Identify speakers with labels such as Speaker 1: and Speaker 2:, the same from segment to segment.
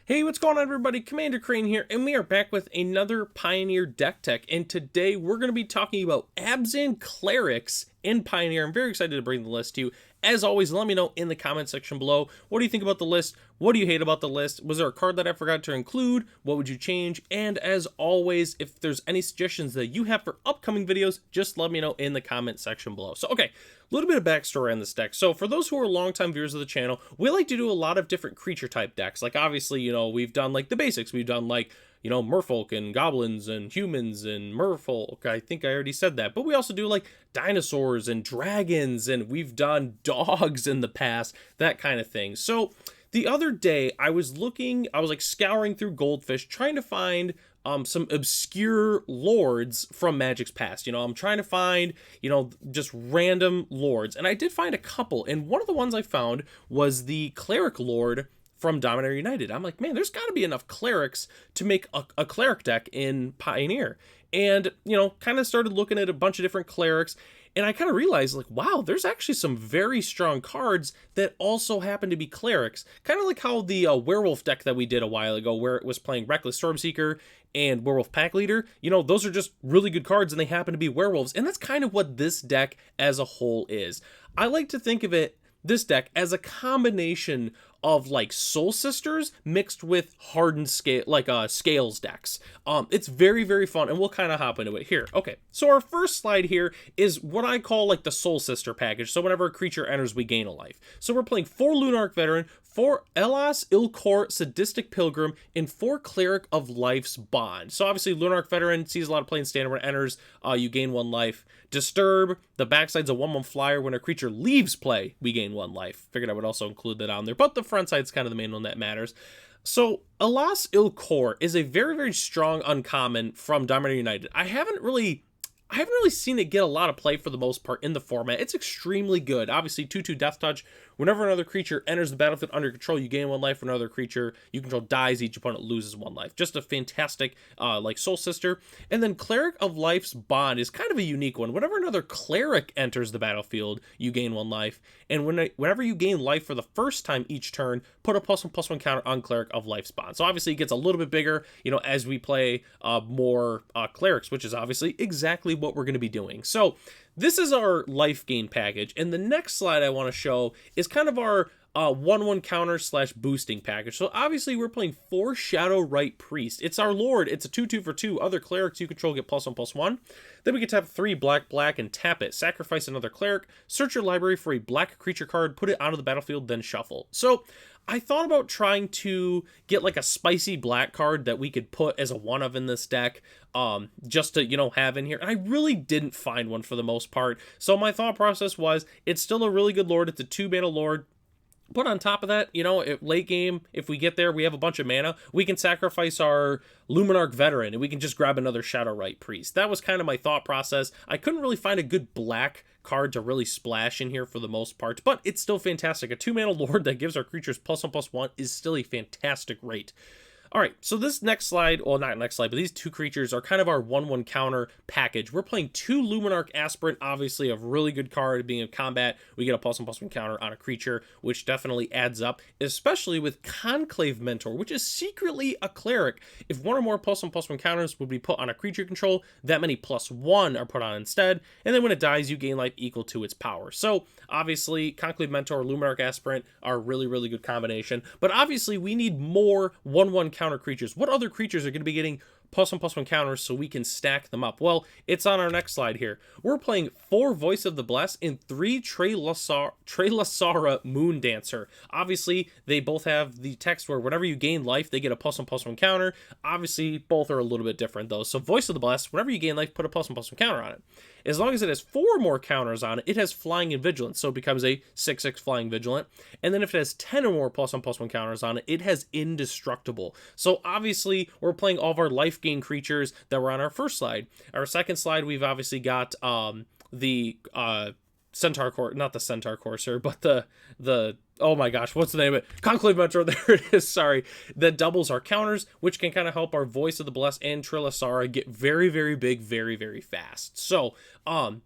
Speaker 1: Hey, what's going on, everybody? Commander Crane here, and we are back with another Pioneer deck tech. And today we're going to be talking about Abzan Clerics in Pioneer. I'm very excited to bring the list to you. As always, let me know in the comment section below. What do you think about the list? What do you hate about the list? Was there a card that I forgot to include? What would you change? And as always, if there's any suggestions that you have for upcoming videos, just let me know in the comment section below. So, okay, a little bit of backstory on this deck. So for those who are longtime viewers of the channel, we like to do a lot of different creature type decks. Like obviously, we've done like the basics. We've done like, merfolk and goblins and humans and merfolk. I think I already said that. But we also do like dinosaurs and dragons, and we've done dogs in the past, that kind of thing. So the other day I was like scouring through Goldfish trying to find some obscure lords from Magic's past. I'm trying to find, just random lords. And I did find a couple. And one of the ones I found was the cleric lord from Dominator United. I'm like, man, there's got to be enough clerics to make a cleric deck in Pioneer. And, kind of started looking at a bunch of different clerics. And I kind of realized, like, wow, there's actually some very strong cards that also happen to be clerics. Kind of like how the werewolf deck that we did a while ago, where it was playing Reckless Stormseeker and Werewolf Pack Leader. Those are just really good cards, and they happen to be werewolves. And that's kind of what this deck as a whole is. I like to think of this deck as a combination of like Soul Sisters mixed with hardened scales decks. It's very, very fun, and we'll kind of hop into it here. Okay, so our first slide here is what I call like the Soul Sister package. So whenever a creature enters, we gain a life. So we're playing 4 Lunarch Veteran, 4 Elas Ilkor Sadistic Pilgrim, and 4 Cleric of Life's Bond. So obviously Lunarch Veteran sees a lot of play in standard. When it enters, you gain 1 life. Disturb, the backside's a 1/1 flyer. When a creature leaves play, we gain 1 life. Figured I would also include that on there, but the front side's kind of the main one that matters. So Elas Ilkor is a very, very strong uncommon from Dominator United. I haven't really seen it get a lot of play for the most part in the format. It's extremely good. Obviously, 2/2 Death Touch. Whenever another creature enters the battlefield under control, you gain 1 life. When another creature you control dies, each opponent loses 1 life. Just a fantastic, like Soul Sister. And then Cleric of Life's Bond is kind of a unique one. Whenever another cleric enters the battlefield, you gain 1 life. And whenever you gain life for the first time each turn, put a +1/+1 counter on Cleric of Life's Bond. So obviously it gets a little bit bigger, as we play more clerics, which is obviously exactly what we're going to be doing. So this is our life gain package, and the next slide I want to show is kind of our 1/1 counter / boosting package. So obviously we're playing 4 Shadowrite Priest. It's our lord. It's a 2/2 for 2. Other clerics you control get +1/+1. Then we can tap 3 black and tap it. Sacrifice another cleric. Search your library for a black creature card. Put it onto the battlefield. Then shuffle. So I thought about trying to get like a spicy black card that we could put as a 1-of in this deck, just to, have in here. And I really didn't find one for the most part. So my thought process was, it's still a really good lord. It's a 2-mana lord. But on top of that, late game, if we get there, we have a bunch of mana, we can sacrifice our Luminarch Veteran, and we can just grab another Shadowrite Priest. That was kind of my thought process. I couldn't really find a good black card to really splash in here for the most part, but it's still fantastic. A 2-mana lord that gives our creatures +1/+1 is still a fantastic rate. All right, so this next slide, well, not next slide, but these 2 creatures are kind of our 1/1 counter package. We're playing 2 Luminarch Aspirant, obviously a really good card. Being in combat, we get a +1/+1 counter on a creature, which definitely adds up, especially with Conclave Mentor, which is secretly a cleric. If 1 or more +1/+1 counters would be put on a creature control, that many +1 are put on instead, and then when it dies, you gain life equal to its power. So obviously, Conclave Mentor, Luminarch Aspirant are a really, really good combination, but obviously we need more 1/1 counter creatures. What other creatures are going to be getting +1/+1 counters so we can stack them up? Well, it's on our next slide here. We're playing 4 Voice of the Blessed and 3 Trelasara Moon Dancer. Obviously, they both have the text where whenever you gain life, they get a +1/+1 counter. Obviously, both are a little bit different though. So Voice of the Blessed, whenever you gain life, put a +1/+1 counter on it. As long as it has 4 more counters on it, it has Flying and Vigilance, so it becomes a 6/6 Flying Vigilant. And then if it has 10 or more +1/+1 counters on it, it has Indestructible. So obviously, we're playing all of our life gain creatures that were on our first slide. Our second slide, we've obviously got the Centaur Courser, but the oh my gosh, what's the name of it? Conclave Metro, there it is, sorry. That doubles our counters, which can kind of help our Voice of the Blessed and Trilasara get very, very big, very, very fast. So,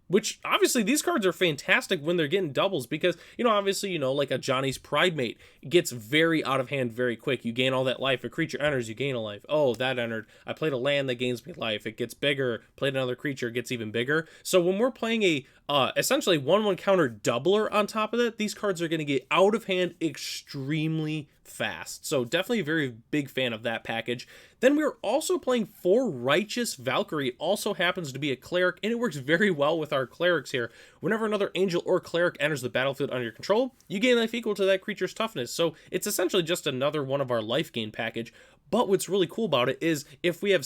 Speaker 1: which obviously these cards are fantastic when they're getting doubles because, obviously, like a Johnny's Pride Mate gets very out of hand very quick. You gain all that life. A creature enters, you gain a life. Oh, that entered. I played a land that gains me life. It gets bigger. Played another creature, it gets even bigger. So when we're playing a essentially 1/1 counter doubler on top of that, these cards are going to get out of hand extremely fast. So definitely a very big fan of that package. Then we're also playing 4 Righteous Valkyrie. It also happens to be a cleric, and it works very well with our clerics here. Whenever another angel or cleric enters the battlefield under your control, you gain life equal to that creature's toughness. So it's essentially just another one of our life gain package. But what's really cool about it is if we have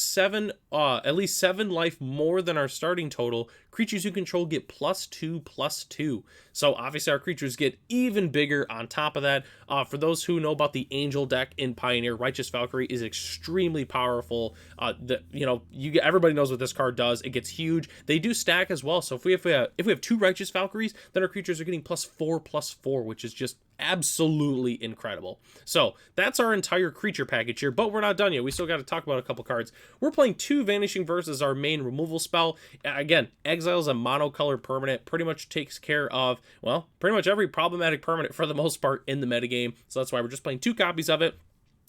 Speaker 1: at least 7 life more than our starting total, creatures you control get +2/+2. So obviously our creatures get even bigger on top of that. For those who know about the Angel deck in Pioneer, Righteous Valkyrie is extremely powerful. Everybody knows what this card does. It gets huge. They do stack as well. So if we have 2 Righteous Valkyries, then our creatures are getting +4/+4, which is just absolutely incredible. So that's our entire creature package here, but we're not done yet. We still got to talk about a couple cards. We're playing 2 Vanishing Verse as our main removal spell. Again, exiles a monocolored permanent, pretty much takes care of, well, pretty much every problematic permanent for the most part in the metagame. So that's why we're just playing 2 copies of it.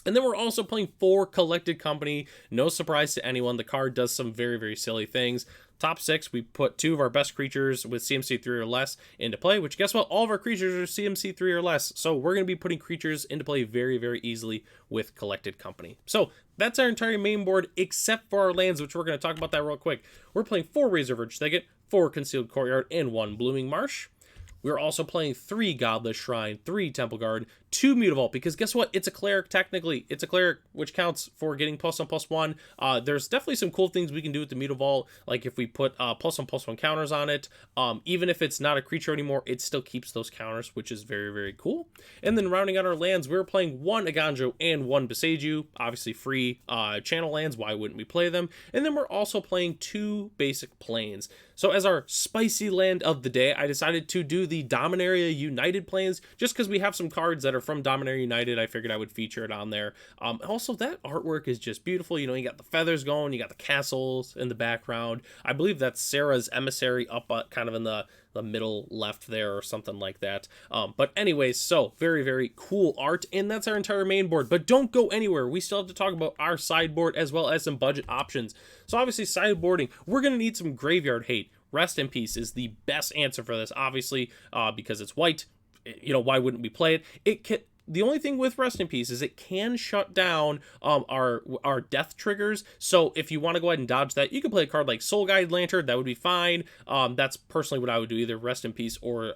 Speaker 1: And then we're also playing 4 Collected Company. No surprise to anyone, the card does some very, very silly things. Top 6, we put 2 of our best creatures with CMC 3 or less into play, which guess what? All of our creatures are CMC 3 or less. So we're going to be putting creatures into play very, very easily with Collected Company. So that's our entire main board, except for our lands, which we're going to talk about that real quick. We're playing 4 Razorverge Thicket, 4 Concealed Courtyard, and 1 Blooming Marsh. We're also playing 3 Godless Shrine, 3 Temple Guard, 2 Mutavault, because guess what? It's a cleric, technically. It's a cleric, which counts for getting +1/+1. There's definitely some cool things we can do with the Mutavault, like if we put +1/+1 counters on it. Even if it's not a creature anymore, it still keeps those counters, which is very, very cool. And then rounding out our lands, we're playing 1 Aganjo and 1 Beseiju, obviously free channel lands. Why wouldn't we play them? And then we're also playing 2 basic planes. So as our spicy land of the day, I decided to do the Dominaria United planes, just because we have some cards that are from Dominaria United. I figured I would feature it on there. Also, that artwork is just beautiful. You got the feathers going, you got the castles in the background. I believe that's Sarah's emissary up kind of in the middle left there or something like that. But anyways, so very, very cool art, and that's our entire main board. But don't go anywhere. We still have to talk about our sideboard as well as some budget options. So obviously sideboarding, we're going to need some Graveyard Hate. Rest in Peace is the best answer for this, obviously, because it's white. Why wouldn't we play it? The only thing with Rest in Peace is it can shut down our death triggers. So if you want to go ahead and dodge that, you can play a card like Soul Guide Lantern. That would be fine. That's personally what I would do, either Rest in Peace or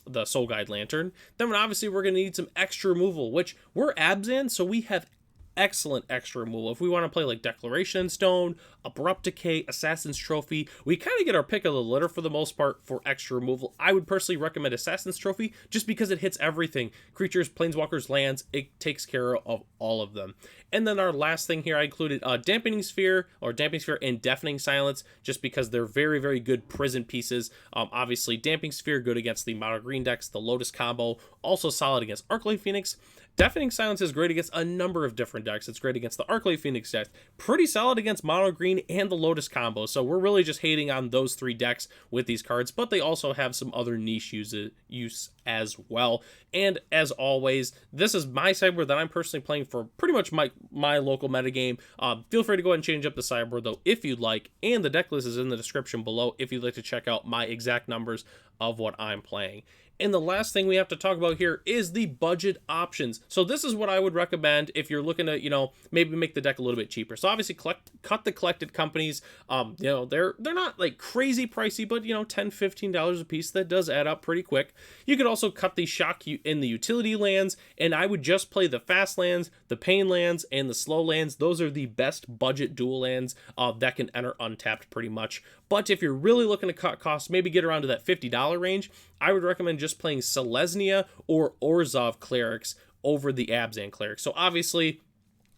Speaker 1: the Soul Guide Lantern. Then obviously we're going to need some extra removal, which we're Abzan, so we have excellent extra removal. If we want to play like Declaration Stone, Abrupt Decay, Assassin's Trophy, we kind of get our pick of the litter for the most part for extra removal. I would personally recommend Assassin's Trophy just because it hits everything. Creatures, planeswalkers, lands, it takes care of all of them. And then our last thing here, I included Dampening Sphere and Deafening Silence, just because they're very, very good prison pieces. Obviously, Dampening Sphere, good against the Mono Green decks, the Lotus combo, also solid against Arclight Phoenix. Deafening Silence is great against a number of different decks. It's great against the Arclight Phoenix deck. Pretty solid against Mono Green and the Lotus combo. So we're really just hating on those 3 decks with these cards, but they also have some other niche use as well. And as always, this is my sideboard that I'm personally playing for pretty much my local metagame. Feel free to go ahead and change up the sideboard though if you'd like, and the deck list is in the description below if you'd like to check out my exact numbers of what I'm playing. And the last thing we have to talk about here is the budget options. So this is what I would recommend if you're looking to, maybe make the deck a little bit cheaper. So obviously cut the Collected Companies. They're not like crazy pricey, but $10-15 a piece. That does add up pretty quick. You could also cut the shock in the utility lands, and I would just play the fast lands, the pain lands, and the slow lands. Those are the best budget dual lands that can enter untapped pretty much. But if you're really looking to cut costs, maybe get around to that $50 range, I would recommend just playing Selesnya or Orzhov Clerics over the Abzan Clerics. So obviously,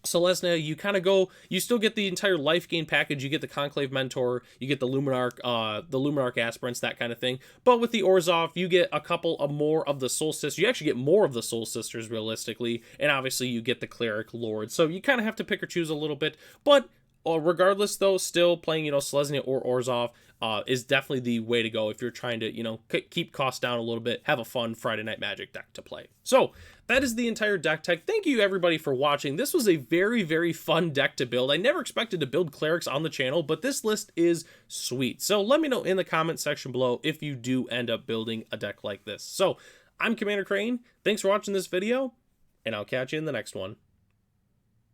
Speaker 1: Selesnya, you kind of go, you still get the entire life gain package. You get the Conclave Mentor, you get the Luminarch Aspirants, that kind of thing. But with the Orzhov, you get a couple of more of the Soul Sisters. You actually get more of the Soul Sisters, realistically. And obviously, you get the Cleric Lord. So you kind of have to pick or choose a little bit. But regardless, though, still playing, Selesnya or Orzhov is definitely the way to go if you're trying to, keep costs down a little bit, have a fun Friday Night Magic deck to play. So that is the entire deck tech. Thank you, everybody, for watching. This was a very, very fun deck to build. I never expected to build Clerics on the channel, but this list is sweet. So let me know in the comment section below if you do end up building a deck like this. So I'm Commander Crane. Thanks for watching this video, and I'll catch you in the next one.